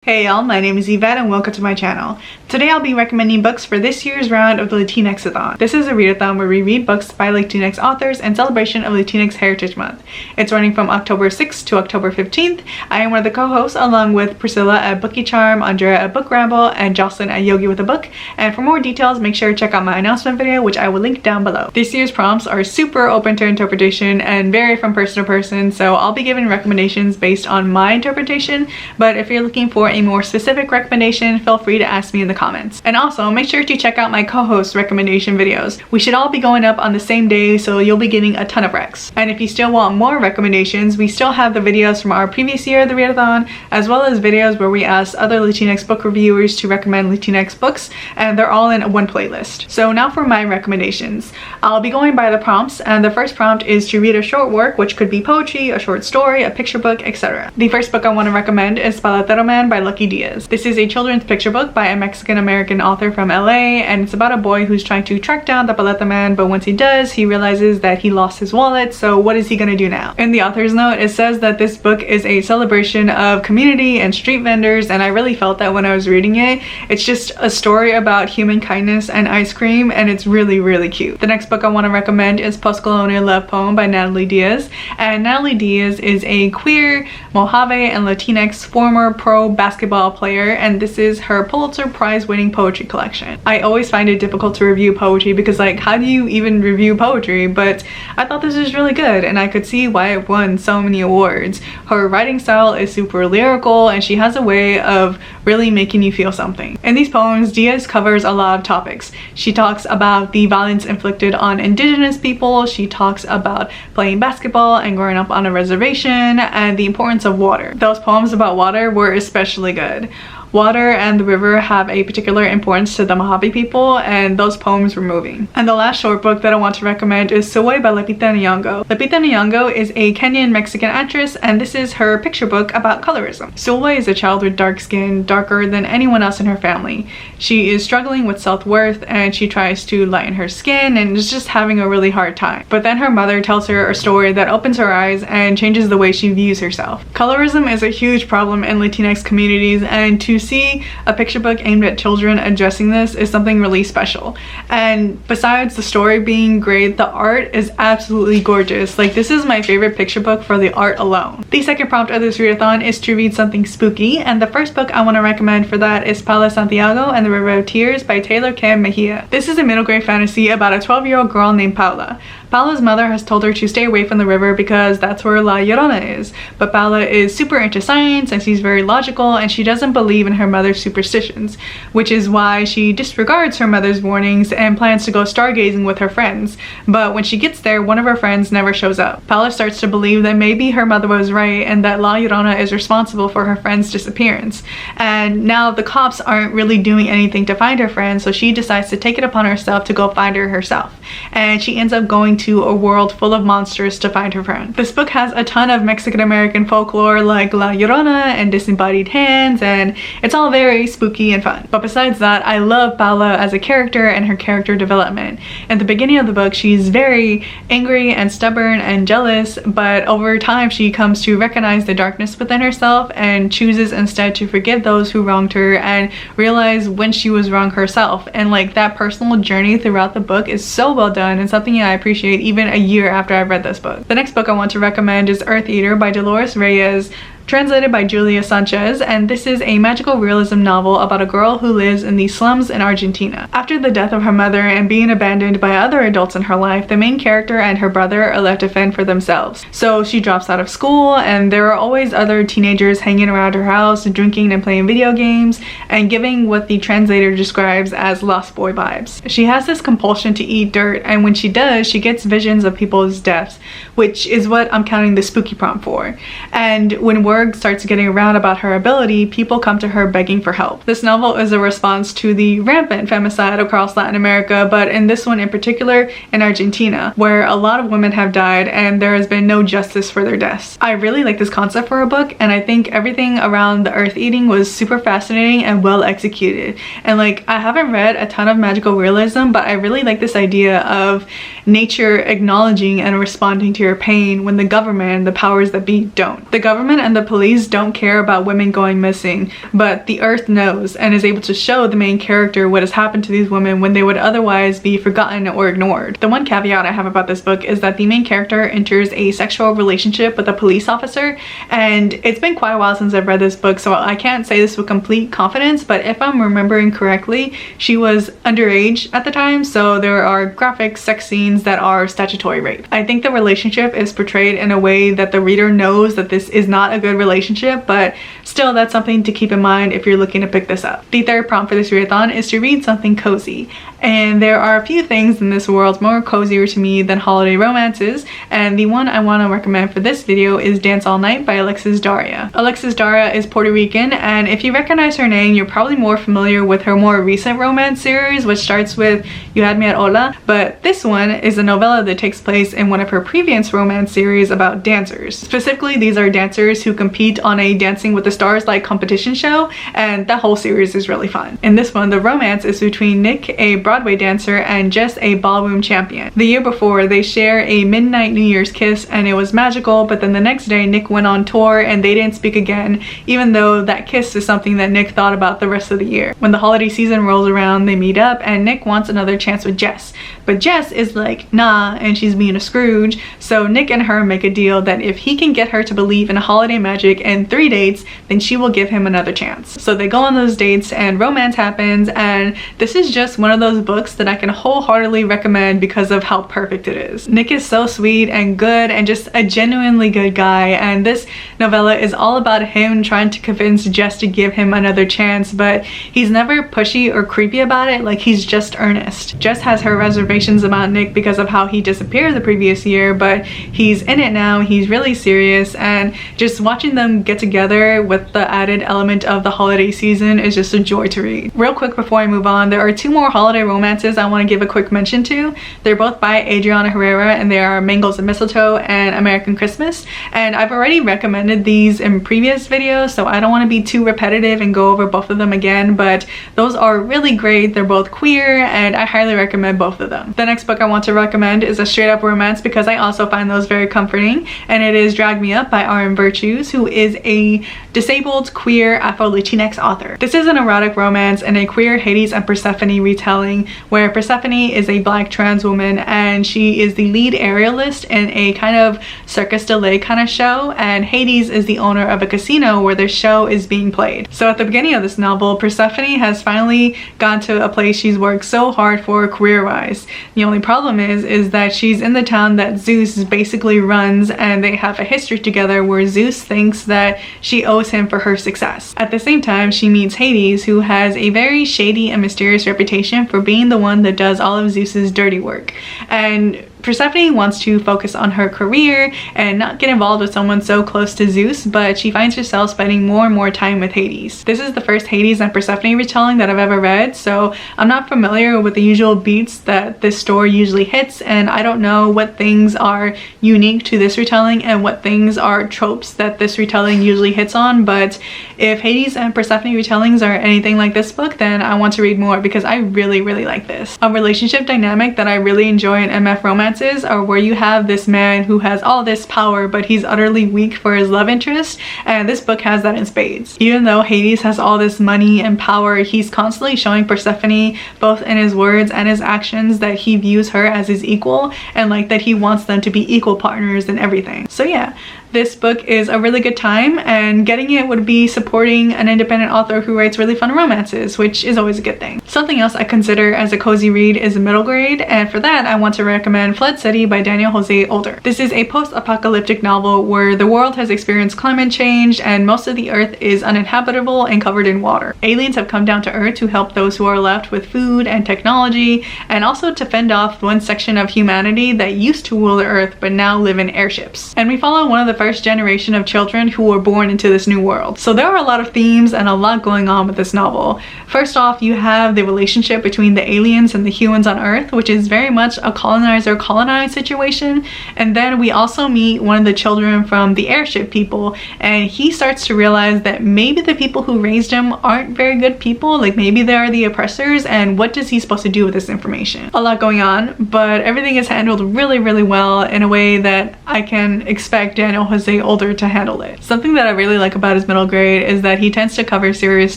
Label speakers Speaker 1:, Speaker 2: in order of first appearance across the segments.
Speaker 1: Hey y'all, my name is Yvette and welcome to my channel. Today I'll be recommending books for this year's round of the Latinx-a-thon. This is a readathon where we read books by Latinx authors in celebration of Latinx Heritage Month. It's running from October 6th to October 15th. I am one of the co-hosts along with Priscilla at Bookie Charm, Andrea at Book Ramble, and Jocelyn at Yogi with a Book. And for more details, make sure to check out my announcement video, which I will link down below. This year's prompts are super open to interpretation and vary from person to person, so I'll be giving recommendations based on my interpretation, but if you're looking for a more specific recommendation, feel free to ask me in the comments. And also, make sure to check out my co-host recommendation videos. We should all be going up on the same day, so you'll be getting a ton of recs. And if you still want more recommendations, we still have the videos from our previous year of the readathon, as well as videos where we ask other Latinx book reviewers to recommend Latinx books, and they're all in one playlist. So now for my recommendations. I'll be going by the prompts, and the first prompt is to read a short work, which could be poetry, a short story, a picture book, etc. The first book I want to recommend is Paletero Man by Lucky Diaz. This is a children's picture book by a Mexican American author from LA, and it's about a boy who's trying to track down the Paleta Man, but once he does, he realizes that he lost his wallet, so what is he gonna do now? In the author's note, it says that this book is a celebration of community and street vendors, and I really felt that when I was reading it. It's just a story about human kindness and ice cream, and it's really cute. The next book I want to recommend is Post-Colonial love poem by Natalie Diaz, and Natalie Diaz is a queer, Mojave, and Latinx former pro basketball player, and this is her Pulitzer Prize winning poetry collection. I always find it difficult to review poetry because, like, how do you even review poetry? But I thought this was really good, and I could see why it won so many awards. Her writing style is super lyrical, and she has a way of really making you feel something. In these poems, Diaz covers a lot of topics. She talks about the violence inflicted on indigenous people, she talks about playing basketball and growing up on a reservation, and the importance of water. Those poems about water were especially good. Water and the river have a particular importance to the Mojave people, and those poems were moving. And the last short book that I want to recommend is Sulwe by Lupita Nyong'o. Lupita Nyong'o is a Kenyan Mexican actress, and this is her picture book about colorism. Sulwe is a child with dark skin, darker than anyone else in her family. She is struggling with self-worth, and she tries to lighten her skin and is just having a really hard time. But then her mother tells her a story that opens her eyes and changes the way she views herself. Colorism is a huge problem in Latinx communities, and to see a picture book aimed at children addressing this is something really special. And besides the story being great, the art is absolutely gorgeous. Like, this is my favorite picture book for the art alone. The second prompt of this readathon is to read something spooky, and the first book I want to recommend for that is Paola Santiago and the River of Tears by Taylor Kim Mejia. This is a middle grade fantasy about a 12-year-old girl named Paola. Paola's mother has told her to stay away from the river because that's where La Llorona is, but Paola is super into science and she's very logical, and she doesn't believe in her mother's superstitions, which is why she disregards her mother's warnings and plans to go stargazing with her friends. But when she gets there, one of her friends never shows up. Paola starts to believe that maybe her mother was right and that La Llorona is responsible for her friend's disappearance. And now the cops aren't really doing anything to find her friend, so she decides to take it upon herself to go find her herself. And she ends up going to a world full of monsters to find her friend. This book has a ton of Mexican American folklore like La Llorona and disembodied hands, and it's all very spooky and fun. But besides that, I love Paola as a character and her character development. At the beginning of the book, she's very angry and stubborn and jealous, but over time she comes to recognize the darkness within herself and chooses instead to forgive those who wronged her and realize when she was wrong herself. And like, that personal journey throughout the book is so well done and something I appreciate even a year after I've read this book. The next book I want to recommend is Eartheater by Dolores, Reyes, translated by Julia Sanches, and this is a magical realism novel about a girl who lives in the slums in Argentina. After the death of her mother and being abandoned by other adults in her life, the main character and her brother are left to fend for themselves. So she drops out of school, and there are always other teenagers hanging around her house, drinking and playing video games, and giving what the translator describes as lost boy vibes. She has this compulsion to eat dirt, and when she does, she gets visions of people's deaths, which is what I'm counting the spooky prompt for. And when word starts getting around about her ability, people come to her begging for help. This novel is a response to the rampant femicide across Latin America, but in this one in particular in Argentina, where a lot of women have died and there has been no justice for their deaths. I really like this concept for a book, and I think everything around the earth eating was super fascinating and well executed. And like, I haven't read a ton of magical realism, but I really like this idea of nature acknowledging and responding to your pain when the government and the powers that be don't. The government and the police don't care about women going missing, but the Earth knows and is able to show the main character what has happened to these women when they would otherwise be forgotten or ignored. The one caveat I have about this book is that the main character enters a sexual relationship with a police officer, and it's been quite a while since I've read this book, so I can't say this with complete confidence, but if I'm remembering correctly, she was underage at the time, so there are graphic sex scenes that are statutory rape. I think the relationship is portrayed in a way that the reader knows that this is not a good relationship, but still that's something to keep in mind if you're looking to pick this up. The third prompt for this readathon is to read something cozy, and there are a few things in this world more cozier to me than holiday romances, and the one I want to recommend for this video is Dance All Night by Alexis Daria. Alexis Daria is Puerto Rican, and if you recognize her name, you're probably more familiar with her more recent romance series, which starts with You Had Me at Hola, but this one is a novella that takes place in one of her previous romance series about dancers. Specifically, these are dancers who compete on a Dancing with the Stars like competition show, and that whole series is really fun. In this one, the romance is between Nick, a Broadway dancer, and Jess, a ballroom champion. The year before, they share a midnight New Year's kiss, and it was magical, but then the next day Nick went on tour and they didn't speak again, even though that kiss is something that Nick thought about the rest of the year. When the holiday season rolls around, they meet up and Nick wants another chance with Jess, but Jess is like, nah, and she's being a Scrooge, so Nick and her make a deal that if he can get her to believe in holiday magic in 3 dates, then she will give him another chance. So they go on those dates and romance happens, and this is just one of those books that I can wholeheartedly recommend because of how perfect it is. Nick is so sweet and good and just a genuinely good guy, and this novella is all about him trying to convince Jess to give him another chance, but he's never pushy or creepy about it, like he's just earnest. Jess has her reservations about Nick because of how he disappeared the previous year, but he's in it now, he's really serious, and just watching them get together with the added element of the holiday season is just a joy to read. Real quick before I move on, there are two more holiday romances I want to give a quick mention to. They're both by Adriana Herrera, and they are Mangles and Mistletoe and American Christmas, and I've already recommended these in previous videos, so I don't want to be too repetitive and go over both of them again, but those are really great. They're both queer and I highly recommend both of them. The next book I want to recommend is a straight up romance because I also find those very comforting, and it is Drag Me Up by R.M. Virtues, who is a disabled queer Afro-Latinx author. This is an erotic romance and a queer Hades and Persephone retelling where Persephone is a black trans woman and she is the lead aerialist in a kind of Circus Delay kind of show, and Hades is the owner of a casino where their show is being played. So at the beginning of this novel, Persephone has finally gone to a place she's worked so hard for career-wise. The only problem is that she's in the town that Zeus basically runs, and they have a history together where Zeus thinks that she owes him for her success. At the same time, she meets Hades, who has a very shady and mysterious reputation for being the one that does all of Zeus's dirty work. And Persephone wants to focus on her career and not get involved with someone so close to Zeus, but she finds herself spending more and more time with Hades. This is the first Hades and Persephone retelling that I've ever read, so I'm not familiar with the usual beats that this story usually hits, and I don't know what things are unique to this retelling and what things are tropes that this retelling usually hits on, but if Hades and Persephone retellings are anything like this book, then I want to read more because I really like this. A relationship dynamic that I really enjoy in MF romance are where you have this man who has all this power but he's utterly weak for his love interest, and this book has that in spades. Even though Hades has all this money and power, he's constantly showing Persephone, both in his words and his actions, that he views her as his equal and like that he wants them to be equal partners in everything. So yeah, this book is a really good time, and getting it would be supporting an independent author who writes really fun romances, which is always a good thing. Something else I consider as a cozy read is middle grade, and for that I want to recommend Flood City by Daniel Jose Older. This is a post-apocalyptic novel where the world has experienced climate change and most of the earth is uninhabitable and covered in water. Aliens have come down to earth to help those who are left with food and technology, and also to fend off one section of humanity that used to rule the earth but now live in airships. And we follow one of the first generation of children who were born into this new world. So there are a lot of themes and a lot going on with this novel. First off, you have the relationship between the aliens and the humans on Earth, which is very much a colonizer-colonized situation. And then we also meet one of the children from the airship people, and he starts to realize that maybe the people who raised him aren't very good people, like maybe they are the oppressors, and what is he supposed to do with this information? A lot going on, but everything is handled really well in a way that I can expect Daniel Jose older to handle it. Something that I really like about his middle grade is that he tends to cover serious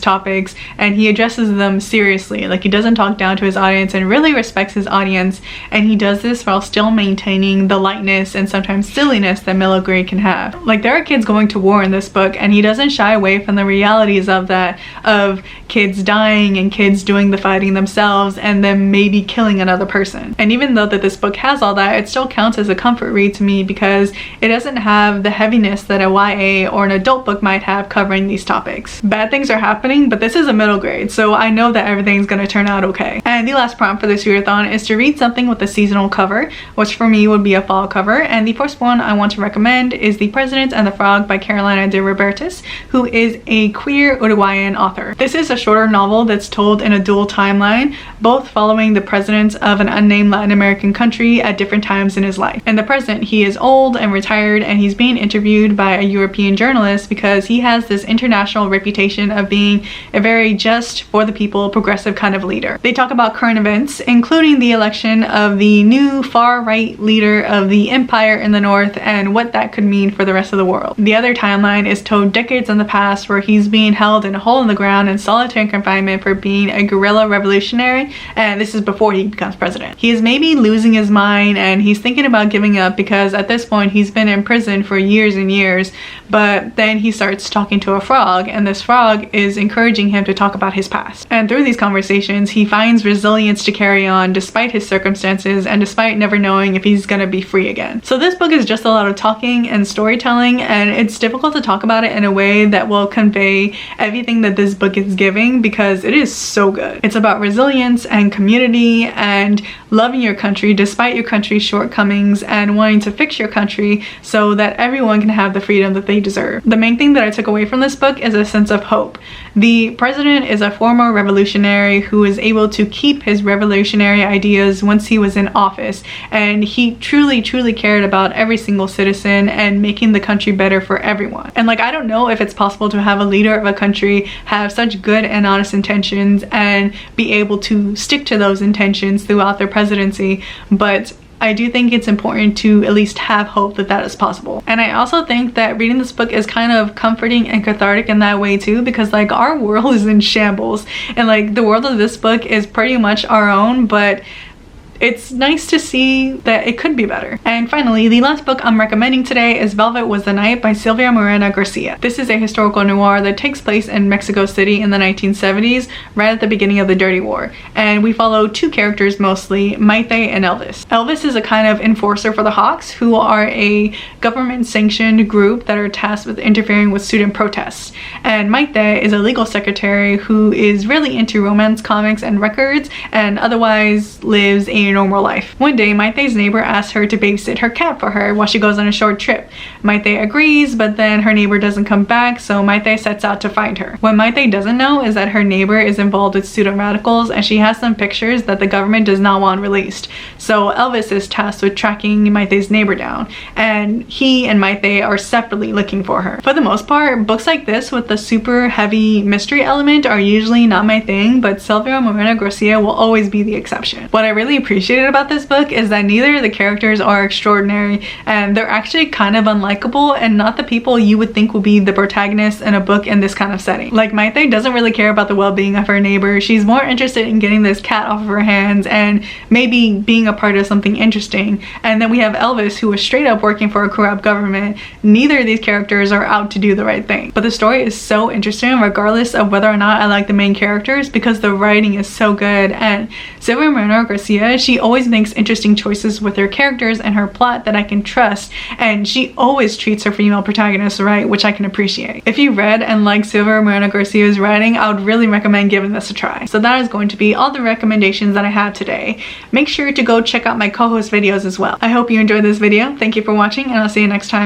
Speaker 1: topics and he addresses them seriously. Like, he doesn't talk down to his audience and really respects his audience, and he does this while still maintaining the lightness and sometimes silliness that middle grade can have. Like, there are kids going to war in this book and he doesn't shy away from the realities of that, of kids dying and kids doing the fighting themselves and then maybe killing another person. And even though that this book has all that, it still counts as a comfort read to me because it doesn't have the heaviness that a YA or an adult book might have covering these topics. Bad things are happening, but this is a middle grade, so I know that everything's gonna turn out okay. And the last prompt for this readathon is to read something with a seasonal cover, which for me would be a fall cover. And the first one I want to recommend is The President and the Frog by Carolina de Robertis, who is a queer Uruguayan author. This is a shorter novel that's told in a dual timeline, both following the presidents of an unnamed Latin American country at different times in his life. In the present, he is old and retired, and he's being interviewed by a European journalist because he has this international reputation of being a very just, for the people, progressive kind of leader. They talk about current events, including the election of the new far-right leader of the empire in the north and what that could mean for the rest of the world. The other timeline is told decades in the past, where he's being held in a hole in the ground in solitary confinement for being a guerrilla revolutionary, and this is before he becomes president. He is maybe losing his mind and he's thinking about giving up because at this point he's been in prison for years and years, but then he starts talking to a frog, and this frog is encouraging him to talk about his past. And through these conversations, he finds resilience to carry on despite his circumstances and despite never knowing if he's gonna be free again. So this book is just a lot of talking and storytelling, and it's difficult to talk about it in a way that will convey everything that this book is giving because it is so good. It's about resilience and community and loving your country despite your country's shortcomings and wanting to fix your country so that everyone can have the freedom that they deserve. The main thing that I took away from this book is a sense of hope. The president is a former revolutionary who is able to keep his revolutionary ideas once he was in office, and he truly cared about every single citizen and making the country better for everyone. And like, I don't know if it's possible to have a leader of a country have such good and honest intentions and be able to stick to those intentions throughout their presidency, but I do think it's important to at least have hope that that is possible. And I also think that reading this book is kind of comforting and cathartic in that way too, because like, our world is in shambles and like, the world of this book is pretty much our own, but it's nice to see that it could be better. And finally, the last book I'm recommending today is Velvet Was the Night by Silvia Moreno-Garcia. This is a historical noir that takes place in Mexico City in the 1970s, right at the beginning of the Dirty War. And we follow two characters mostly, Maite and Elvis. Elvis is a kind of enforcer for the Hawks, who are a government-sanctioned group that are tasked with interfering with student protests. And Maite is a legal secretary who is really into romance comics and records and otherwise lives a normal life. One day, Maite's neighbor asks her to babysit her cat for her while she goes on a short trip. Maite agrees, but then her neighbor doesn't come back, so Maite sets out to find her. What Maite doesn't know is that her neighbor is involved with student radicals, and she has some pictures that the government does not want released. So Elvis is tasked with tracking Maite's neighbor down, and he and Maite are separately looking for her. For the most part, books like this with the super heavy mystery element are usually not my thing, but Silvia Moreno-Garcia will always be the exception. What I really appreciated about this book is that neither of the characters are extraordinary, and they're actually kind of unlikable and not the people you would think would be the protagonists in a book in this kind of setting. Like, Maite doesn't really care about the well-being of her neighbor. She's more interested in getting this cat off of her hands and maybe being a part of something interesting. And then we have Elvis, who is straight up working for a corrupt government. Neither of these characters are out to do the right thing. But the story is so interesting regardless of whether or not I like the main characters, because the writing is so good. And Silvia Moreno-Garcia, she always makes interesting choices with her characters and her plot that I can trust, and she always treats her female protagonists right, which I can appreciate. If you read and like Silvia Moreno-Garcia's writing, I would really recommend giving this a try. So that is going to be all the recommendations that I have today. Make sure to go check out my co-host videos as well. I hope you enjoyed this video. Thank you for watching, and I'll see you next time.